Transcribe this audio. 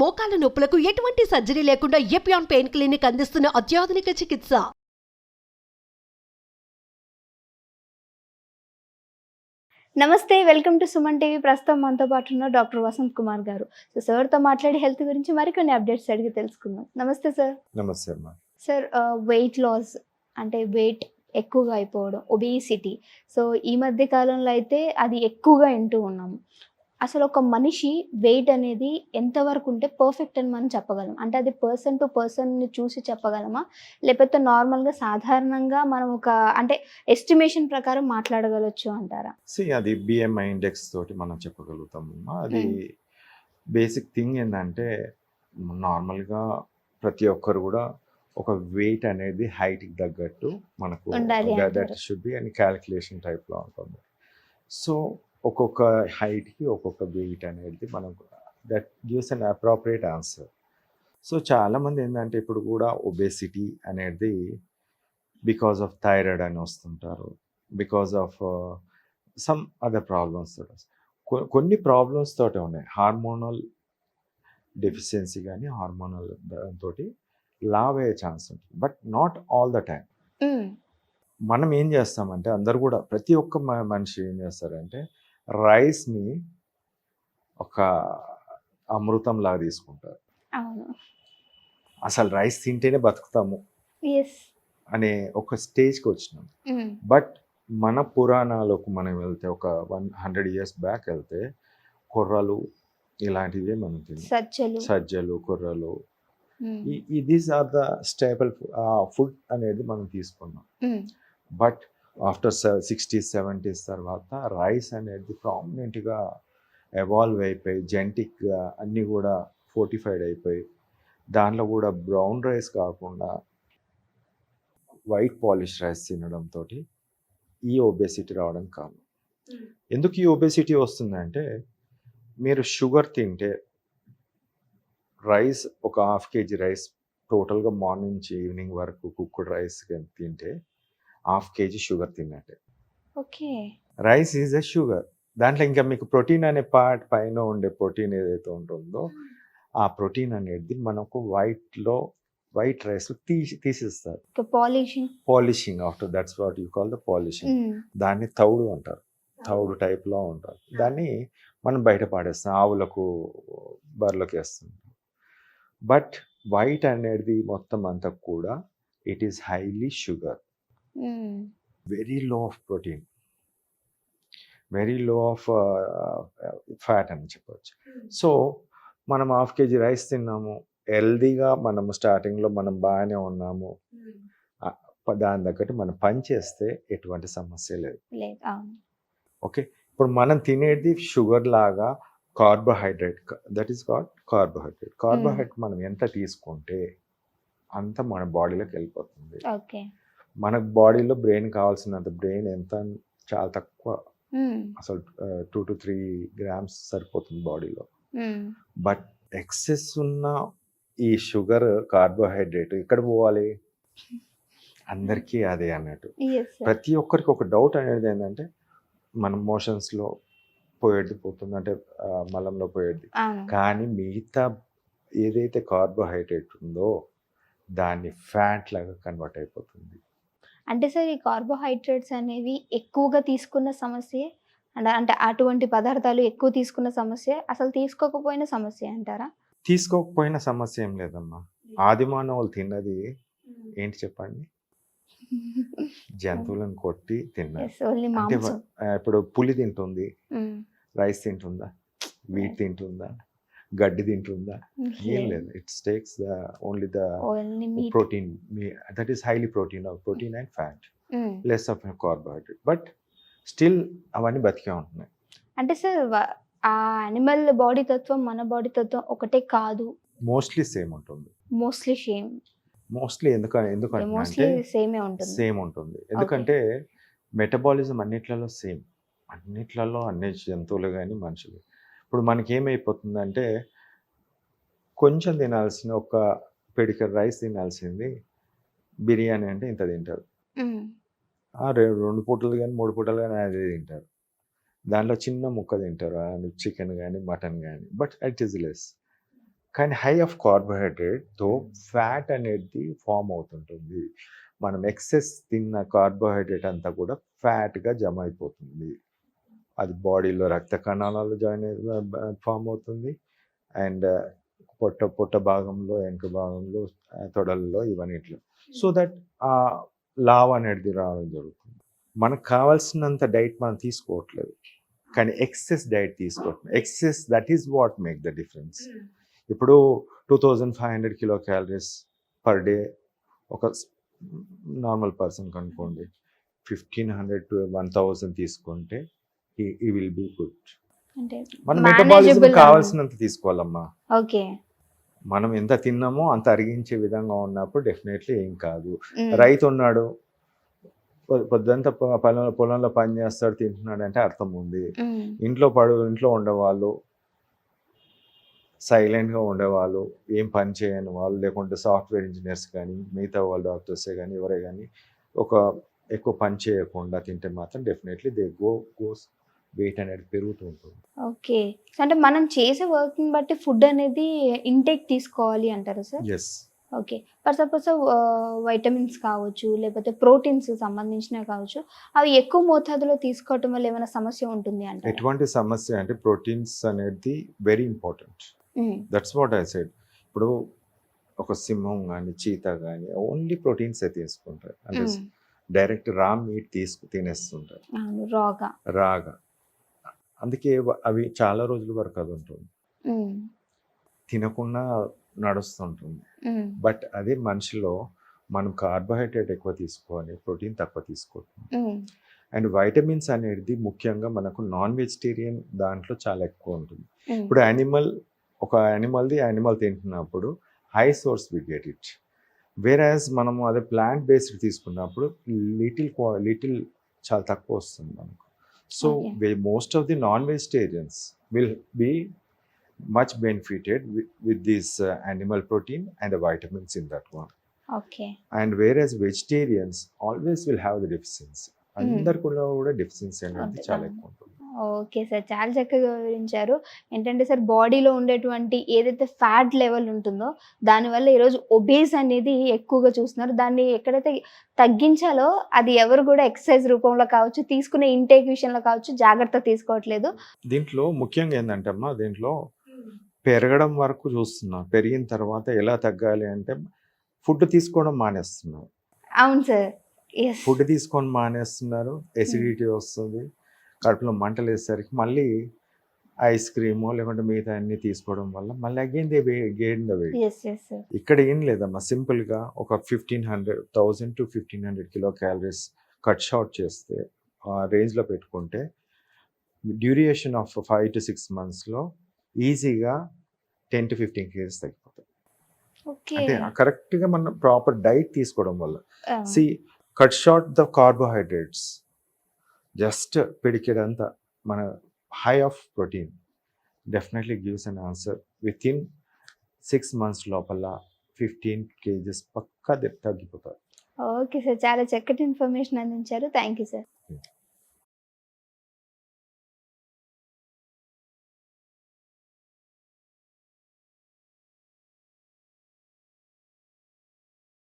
మోకాల నొప్పులకు ఎటువంటి సర్జరీ లేకుండా ఎపియాన్ పెయిన్ క్లినిక్ అందిస్తున్న అత్యాధునిక చికిత్స. నమస్తే, వెల్కమ్ టు సుమన్ టీవీ. ప్రస్తుతం మనతో పాటు ఉన్న డాక్టర్ వసంత్ కుమార్ గారు. సో సార్తో మాట్లాడి హెల్త్ గురించి మరికొన్ని అప్డేట్స్ అడిగి తెలుసుకుందాం. నమస్తే సార్. నమస్తే అమ్మా. సార్, వెయిట్ లాస్ అంటే వెయిట్ ఎక్కువగా అయిపోవడం, ఒబేసిటీ. సో ఈ మధ్య కాలంలో అయితే అది ఎక్కువగా వింటూ ఉన్నాము. అసలు ఒక మనిషి వెయిట్ అనేది ఎంతవరకు ఉంటే పర్ఫెక్ట్ అని మనం చెప్పగలం? అంటే అది పర్సన్ టు పర్సన్ని చూసి చెప్పగలమా, లేకపోతే నార్మల్గా సాధారణంగా మనం ఒక అంటే ఎస్టిమేషన్ ప్రకారం మాట్లాడగలచ్చు అంటారా? అది బిఎంఐ ఇండెక్స్ తోటి మనం చెప్పగలుగుతాము. అది బేసిక్ థింగ్ ఏంటంటే నార్మల్గా ప్రతి ఒక్కరు కూడా ఒక వెయిట్ అనేది హైట్కి తగ్గట్టు మనకు దట్ షుడ్ బి అని క్యాలిక్యులేషన్ టైప్లో ఉంటుంది. సో ఒక్కొక్క హైట్కి ఒక్కొక్క వెయిట్ అనేది మనకు that gives an appropriate answer. So చాలామంది ఏంటంటే ఇప్పుడు కూడా ఒబేసిటీ అనేది బికాజ్ ఆఫ్ థైరాయిడ్ అని వస్తుంటారు, because of some other problems తోటి. కొన్ని ప్రాబ్లమ్స్ తోటే ఉన్నాయి, హార్మోనల్ డెఫిషియన్సీ కానీ హార్మోనల్ తోటి లావ్ అయ్యే ఛాన్స్ ఉంటుంది, but not all the time. మనం ఏం చేస్తామంటే అందరు కూడా ప్రతి ఒక్క మనిషి ఏం చేస్తారంటే రైస్ని ఒక అమృతం లాగా తీసుకుంటారు. అసలు రైస్ తింటేనే బతుకుతాము అనే ఒక స్టేజ్కి వచ్చినాం. బట్ మన పురాణాలకు మనం వెళ్తే ఒక 100 years బ్యాక్ వెళ్తే కొర్రలు ఇలాంటివే మనం తిన్నాం, సజ్జలు కొర్రలు. These are the stable food అనేది మనం తీసుకున్నాం. బట్ ఆఫ్టర్ 60s 70s తర్వాత రైస్ అనేది ప్రామినెంట్గా ఎవాల్వ్ అయిపోయి జెనెటిక్గా అన్నీ కూడా ఫోర్టిఫైడ్ అయిపోయి దాంట్లో కూడా బ్రౌన్ రైస్ కాకుండా వైట్ పాలిష్ రైస్ తినడంతో ఈ ఒబేసిటీ రావడం కారణం. ఎందుకు ఈ ఒబేసిటీ వస్తుందంటే మీరు షుగర్ తింటే రైస్ ఒక 1/2 kg రైస్ టోటల్గా మార్నింగ్ నుంచి ఈవినింగ్ వరకు కుక్డ్ రైస్ తింటే 1/2 kg షుగర్ తిన్నట్టే. Okay, rice is a sugar. దాంట్లో ఇంకా మీకు ప్రోటీన్ అనే పార్ట్ పైన ఉండే ప్రోటీన్ ఏదైతే ఉంటుందో ఆ ప్రోటీన్ అనేది మనకు వైట్ రైస్ తీసేస్తారు. Polishing after that's what you call the polishing. దాన్ని తౌడు అంటారు, తౌడు టైప్లో ఉంటారు. దాన్ని మనం బయట పాడేస్తాం, ఆవులకు బర్రెలకు వేస్తుంటాం. బట్ వైట్ అనేది మొత్తం అంతా కూడా it is highly sugar, very low of protein, very low of fat అని చెప్పవచ్చు. సో మనం 1/2 kg రైస్ తిన్నాము, హెల్దీగా మనము స్టార్టింగ్లో మనం బాగానే ఉన్నాము, దాని తగ్గట్టు మనం పని చేస్తే ఎటువంటి సమస్య లేదు. ఓకే, ఇప్పుడు మనం తినేది షుగర్ లాగా carbohydrate, that is called carbohydrate. Carbohydrate మనం ఎంత తీసుకుంటే అంత మన బాడీలోకి వెళ్ళిపోతుంది. మన బాడీలో బ్రెయిన్ కావాల్సినంత బ్రెయిన్ ఎంత, చాలా తక్కువ, అసలు 2 to 3 grams సరిపోతుంది బాడీలో. బట్ ఎక్సెస్ ఉన్న ఈ షుగర్ కార్బోహైడ్రేట్ ఎక్కడ పోవాలి? అందరికీ అదే అన్నట్టు. ప్రతి ఒక్కరికి ఒక డౌట్ అనేది ఏంటంటే మన మోషన్స్లో పోయేది పోతుంది, అంటే మలంలో పోయేది, కానీ మిగతా ఏదైతే కార్బోహైడ్రేట్ ఉందో దాన్ని ఫ్యాట్ లాగా కన్వర్ట్ అయిపోతుంది. అంటే సార్, ఈ కార్బోహైడ్రేట్స్ అనేవి ఎక్కువగా తీసుకున్న సమస్య, అంటే అటువంటి పదార్థాలు ఎక్కువ తీసుకున్న సమస్య, అసలు తీసుకోకపోయిన సమస్య అంటారా? తీసుకోకపోయిన సమస్య ఏం లేదమ్మా. ఆది మానవులు తిన్నది ఏంటి చెప్పండి? జంతువులను కొట్టి తిన్నారు. అంటే ఇప్పుడు పులి తింటుంది, రైస్ తింటుందా? వీట్ తింటుందా? గడ్డి తింటుందా? ఏం లేదు. It's takes the only the protein, that is highly protein and fat, less of carbohydrate. But still అవన్నీ బతికే ఉంటున్నాయి. అంటే సార్, ఆ యానిమల్ బాడీ తత్వం మన బాడీ తత్వం ఒకటే కాదు, మోస్ట్లీ సేమ్ ఉంటుంది. మోస్ట్లీ ఎందుకంటే సేమ్ ఉంటుంది. ఎందుకంటే మెటబాలిజం అన్నిట్లలో సేమ్, అన్నిట్లలో అన్ని జంతువులు కానీ మనుషులు. ఇప్పుడు మనకి ఏమైపోతుందంటే కొంచెం తినాల్సిన ఒక పిడికెడు రైస్ తినాల్సింది బిర్యానీ అంటే ఇంత తింటారు, 2 పూటలు కానీ 3 పూటలు కానీ అదే తింటారు. దాంట్లో చిన్న ముక్క తింటారు, చికెన్ కానీ మటన్ కానీ, బట్ ఇట్ ఈస్ లెస్. కానీ హై ఆఫ్ కార్బోహైడ్రేట్తో ఫ్యాట్ అనేది ఫామ్ అవుతుంటుంది. మనం ఎక్సెస్ తిన్న కార్బోహైడ్రేట్ అంతా కూడా ఫ్యాట్గా జమ అయిపోతుంది. అది బాడీలో రక్త కణాలలో ఫామ్ అవుతుంది. అండ్ పొట్ట భాగంలో, వెనక భాగంలో, తొడల్లో ఇవన్నిట్లో. సో దట్ ఆ లావ్ అనేది రావడం జరుగుతుంది. మనకు కావాల్సినంత డైట్ మనం తీసుకోవట్లేదు, కానీ ఎక్సెస్ డైట్ తీసుకోవట్లేదు. Excess, that is what make the difference. ఇప్పుడు 2500 కిలో క్యాలరీస్ పర్ డే ఒక నార్మల్ పర్సన్ కనుకోండి, 1500 to 1000 తీసుకుంటే ఈ విల్ బీ గుడ్. అంటే మన మెటబాలిజం కావాల్సినంత తీసుకోవాలమ్మా. ఓకే, మనం ఎంత తిన్నామో అంత అరిగించే విధంగా ఉన్నప్పుడు డెఫినెట్లీ ఏం కాదు. రైతు ఉన్నాడు, పొద్దంతా పొలంలో పని చేస్తాడు, తింటున్నాడు అంటే అర్థం ఉంది. ఇంట్లో ఉండేవాళ్ళు, సైలెంట్గా ఉండేవాళ్ళు, ఏం పని చేయని వాళ్ళు, లేకుంటే సాఫ్ట్వేర్ ఇంజనీర్స్ కానీ, మిగతా వాళ్ళు డాక్టర్సే కానీ, ఎవరే కానీ ఎక్కువ పని చేయకుండా తింటే మాత్రం డెఫినెట్లీ దే గోస్ వెయిట్ అనేది పెరుగుతూ ఉంటుంది. ఓకే, అంటే మనం చేసే వర్క్ని బట్టి ఫుడ్ అనేది ఇంటేక్ తీసుకోవాలి అంటారు sir? Yes. Okay, for suppose vitamins కావచ్చు, లేకపోతే ప్రోటీన్స్ సంబంధించినవి కావచ్చు, అవి ఎక్కువ మోతాదులో తీసుకోవటం వల్ల ఏమైనా సమస్య ఉంటుంది అంటే? ఎటువంటి సమస్య అంటే ప్రోటీన్స్ అనేది very important. That's what I said. ఇప్పుడు ఒక సింహం కానీ, చీతా కానీ ఓన్లీ ప్రోటీన్స్ తీసుకుంటారు, అంటే డైరెక్ట్ రా మీట్ తినేస్తుంటారు రాగా. అందుకే అవి చాలా రోజుల వరకు అది ఉంటుంది, తినకుండా నడుస్తుంటుంది. బట్ అదే మనిషిలో మనం కార్బోహైడ్రేట్ ఎక్కువ తీసుకోవాలి, ప్రోటీన్ తక్కువ తీసుకోవాలి. అండ్ వైటమిన్స్ అనేది ముఖ్యంగా మనకు నాన్ వెజిటేరియన్ దాంట్లో చాలా ఎక్కువ ఉంటుంది. ఇప్పుడు యానిమల్ తింటున్నప్పుడు high source we get it. Whereas మనము అదే ప్లాంట్ బేస్డ్ తీసుకున్నప్పుడు లిటిల్ చాలా తక్కువ వస్తుంది మనకు. So most of the non vegetarians will be much benefited with this animal protein and the vitamins in that one. Okay. And whereas vegetarians always will have the deficiency. అందరు కూడా deficiency అనేది చాలా ఎక్కువ ఉంటుంది. ఓకే సార్, చాలా చక్కగా వివరించారు. ఏంటంటే సార్, బాడీలో ఉండేటువంటి ఏదైతే ఫ్యాట్ లెవెల్ ఉంటుందో దానివల్ల ఈరోజు ఒబేస్ అనేది ఎక్కువగా చూస్తున్నారు. దాన్ని ఎక్కడైతే తగ్గించాలో అది ఎవరు కూడా ఎక్సర్సైజ్ రూపంలో కావచ్చు, తీసుకునే ఇంటేక్ విషయంలో కావచ్చు, జాగ్రత్త తీసుకోవట్లేదు. దీంట్లో ముఖ్యంగా ఏంటంటే అమ్మా, దీంట్లో పెరగడం వరకు చూస్తున్నాం, పెరిగిన తర్వాత ఎలా తగ్గాలి అంటే ఫుడ్ తీసుకోవడం మానేస్తున్నారు. అవును సార్, ఫుడ్ తీసుకొని మానేస్తున్నారు, ఎసిడిటీ వస్తుంది, కడుపులో మంటలు వేసేసరికి మళ్ళీ ఐస్ క్రీమో లేకుంటే మిగతా అన్ని తీసుకోవడం వల్ల మళ్ళీ again they gain the weight. ఇక్కడ ఏం లేదమ్మా, సింపుల్గా ఒక 1000 to 1500 kilo calories cut short చేస్తే ఆ రేంజ్లో పెట్టుకుంటే డ్యూరేషన్ ఆఫ్ 5 to 6 monthsలో ఈజీగా 10 to 15 kgs తగ్గిపోతాయి. అంటే కరెక్ట్గా మనం ప్రాపర్ డైట్ తీసుకోవడం వల్ల. Cut short the carbohydrates, just పిడికెడంతా మన high of protein definitely gives an answer. Within 6 months లోపల 15 kgs పక్కా తగ్గిపోతారు. ఓకే సార్, చాలా చక్కటి ఇన్ఫర్మేషన్ అందించారు. Thank you sir.